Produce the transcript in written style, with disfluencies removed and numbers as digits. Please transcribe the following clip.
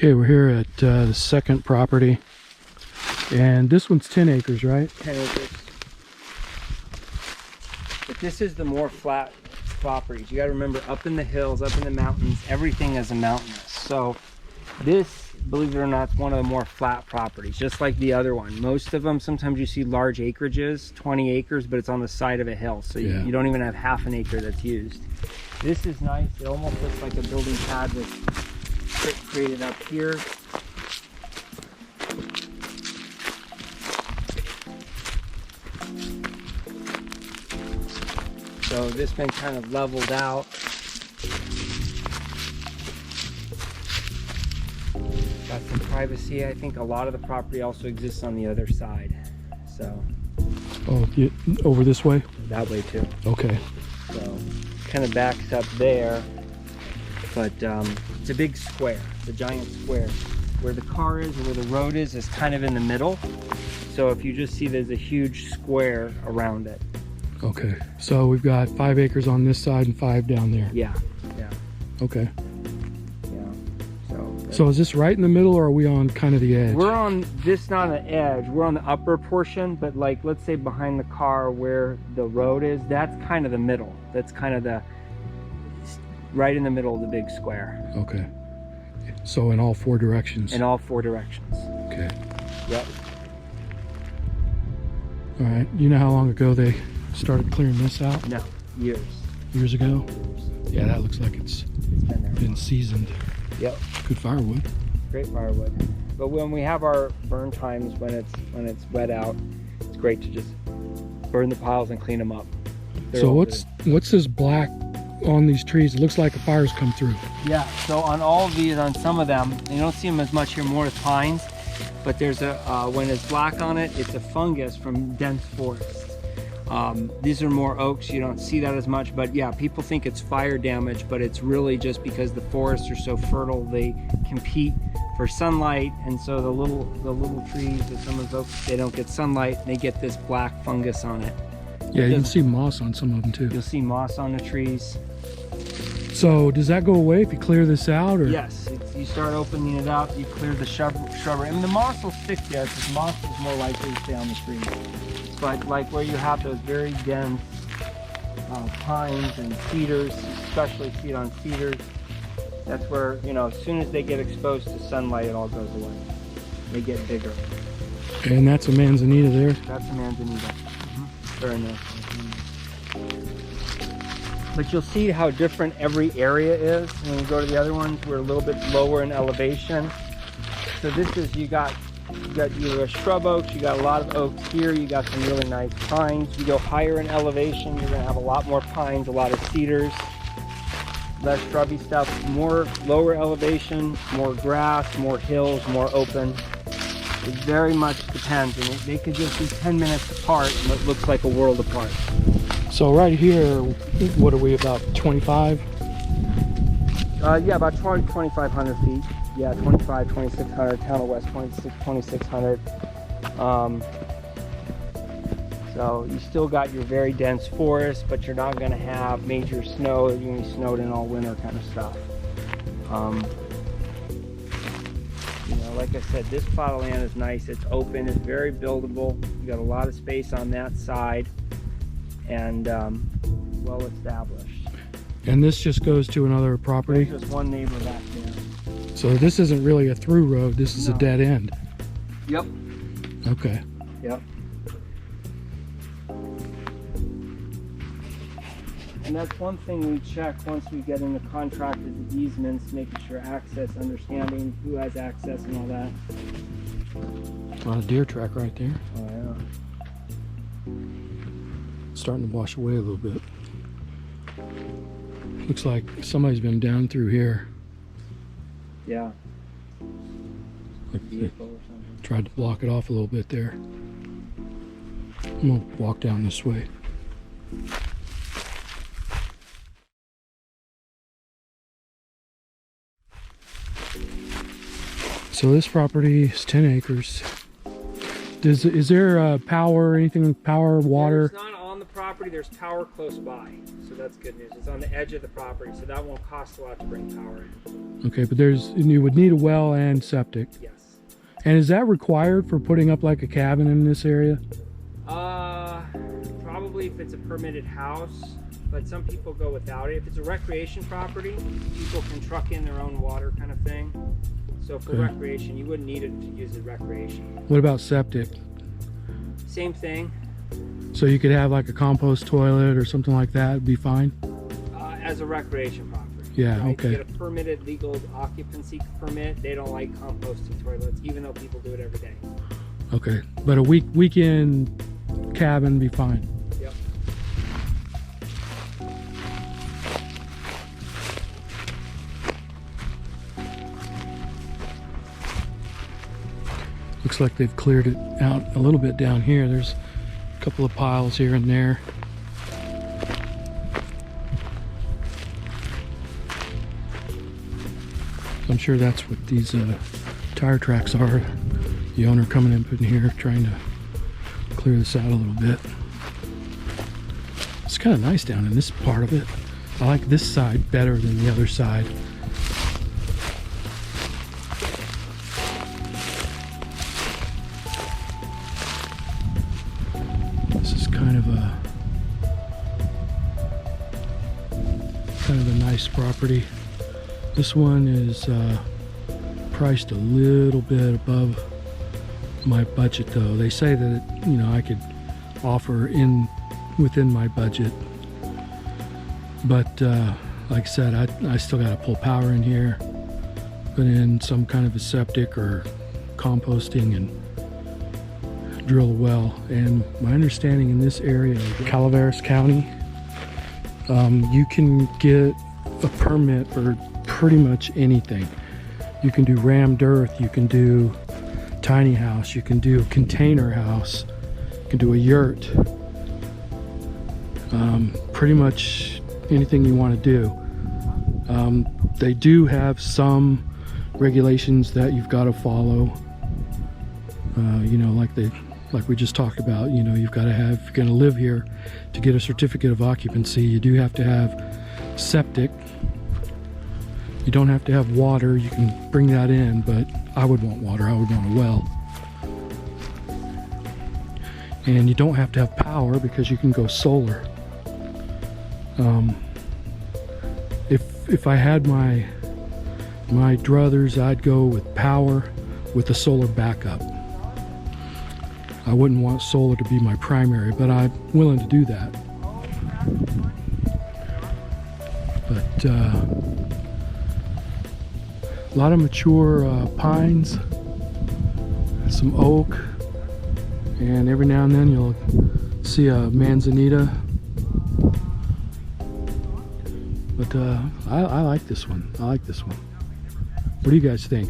Okay, we're here at the second property, and this one's 10 acres, right? 10 acres. But this is the more flat properties. You got to remember, up in the hills, up in the mountains, everything is a mountainous. So this, believe it or not, is one of the more flat properties, just like the other one. Most of them, sometimes you see large acreages, 20 acres, but it's on the side of a hill. So you don't even have half an acre that's used. This is nice. It almost looks like a building pad that's created up here. So this been kind of leveled out. Got some privacy. I think a lot of the property also exists on the other side. So. Oh, over this way? That way too. Okay. So kind of backs up there, but it's a big square. It's a giant square. Where the car is or where the road is kind of in the middle. So if you just see, there's a huge square around it. Okay, so we've got 5 acres on this side and 5 down there. Yeah, yeah. Okay. Yeah. So is this right in the middle, or are we on kind of the edge? We're on this, not the edge. We're on the upper portion, but like, let's say behind the car where the road is, that's kind of the middle. That's kind of the right in the middle of the big square. Okay. So in all 4 directions. In all 4 directions. Okay. Yep. All right. You know how long ago they started clearing this out? No, years. Years ago? Yeah, that looks like it's been there. Been seasoned. Yep. Good firewood. Great firewood. But when we have our burn times, when it's wet out, it's great to just burn the piles and clean them up. So what's this black on these trees? It looks like a fire's come through. Yeah, so on all of these, on some of them, you don't see them as much here, more as pines, but there's a, when it's black on it, it's a fungus from dense forest. These are more oaks, you don't see that as much, but yeah, people think it's fire damage, but it's really just because the forests are so fertile, they compete for sunlight, and so the little trees, some of those oaks, they don't get sunlight, and they get this black fungus on it. Yeah, you can see moss on some of them too. You'll see moss on the trees. So does that go away if you clear this out? Or? Yes, you start opening it up, you clear the shrubbery. I mean, the moss will stick there because moss is more likely to stay on the tree. But like where you have those very dense pines and cedars, especially see it on cedars, that's where, you know, as soon as they get exposed to sunlight, it all goes away. They get bigger. And that's a manzanita there? That's a manzanita. Very nice. But you'll see how different every area is. When you go to the other ones, we're a little bit lower in elevation. So this is, you got shrub oaks, you got a lot of oaks here, you got some really nice pines. You go higher in elevation, you're gonna have a lot more pines, a lot of cedars, less shrubby stuff. More lower elevation, more grass, more hills, more open. It very much depends, and they could just be 10 minutes apart and it looks like a world apart. So right here, what are we, about 25? Yeah, about 2,500 feet. Yeah, 25, 2,600, Town of West 2,600. So you still got your very dense forest, but you're not gonna have major snow. You're gonna be snowed in all winter kind of stuff. You know, like I said, this plot of land is nice. It's open, it's very buildable. You got a lot of space on that side, and well established. And this just goes to another property? There's just one neighbor back there. So this isn't really a through road, this is a dead end? Yep. Okay. Yep. And that's one thing we check once we get into contract is the easements, making sure access, understanding who has access and all that. A lot of deer track right there. Oh yeah. Starting to wash away a little bit. Looks like somebody's been down through here. Yeah. Like Vehicle or something. Tried to block it off a little bit there. I'm gonna walk down this way. So this property is 10 acres. Is there power or anything, power, water? There's not on the property, there's power close by. So that's good news. It's on the edge of the property, so that won't cost a lot to bring power in. Okay, but you would need a well and septic. Yes. And is that required for putting up like a cabin in this area? Probably if it's a permitted house, but some people go without it. If it's a recreation property, people can truck in their own water kind of thing. So for recreation, you wouldn't need it to use it recreation. What about septic? Same thing. So you could have like a compost toilet or something like that, it'd be fine? As a recreation property. Yeah, right? okay. You get a permitted legal occupancy permit. They don't like composting toilets, even though people do it every day. Okay, but a weekend cabin be fine. Yep. Looks like they've cleared it out a little bit down here. There's a couple of piles here and there. I'm sure that's what these tire tracks are. The owner coming in here trying to clear this out a little bit. It's kind of nice down in this part of it. I like this side better than the other side. This is kind of a nice property. This one is priced a little bit above my budget though. They say that, you know, I could offer within my budget, but like I said, I still got to pull power in here, put in some kind of a septic or composting, and drill a well. And my understanding in this area of Calaveras County, you can get a permit for pretty much anything. You can do rammed earth, you can do tiny house, you can do a container house, you can do a yurt, pretty much anything you want to do. They do have some regulations that you've got to follow, you know, like we just talked about. You know, you've got to have, if you're going to live here, to get a certificate of occupancy, you do have to have septic. You don't have to have water, you can bring that in, but I would want water, I would want a well. And you don't have to have power because you can go solar. If I had my druthers, I'd go with power with a solar backup. I wouldn't want solar to be my primary, but I'm willing to do that. But a lot of mature pines, some oak, and every now and then you'll see a manzanita. But I like this one. I like this one. What do you guys think?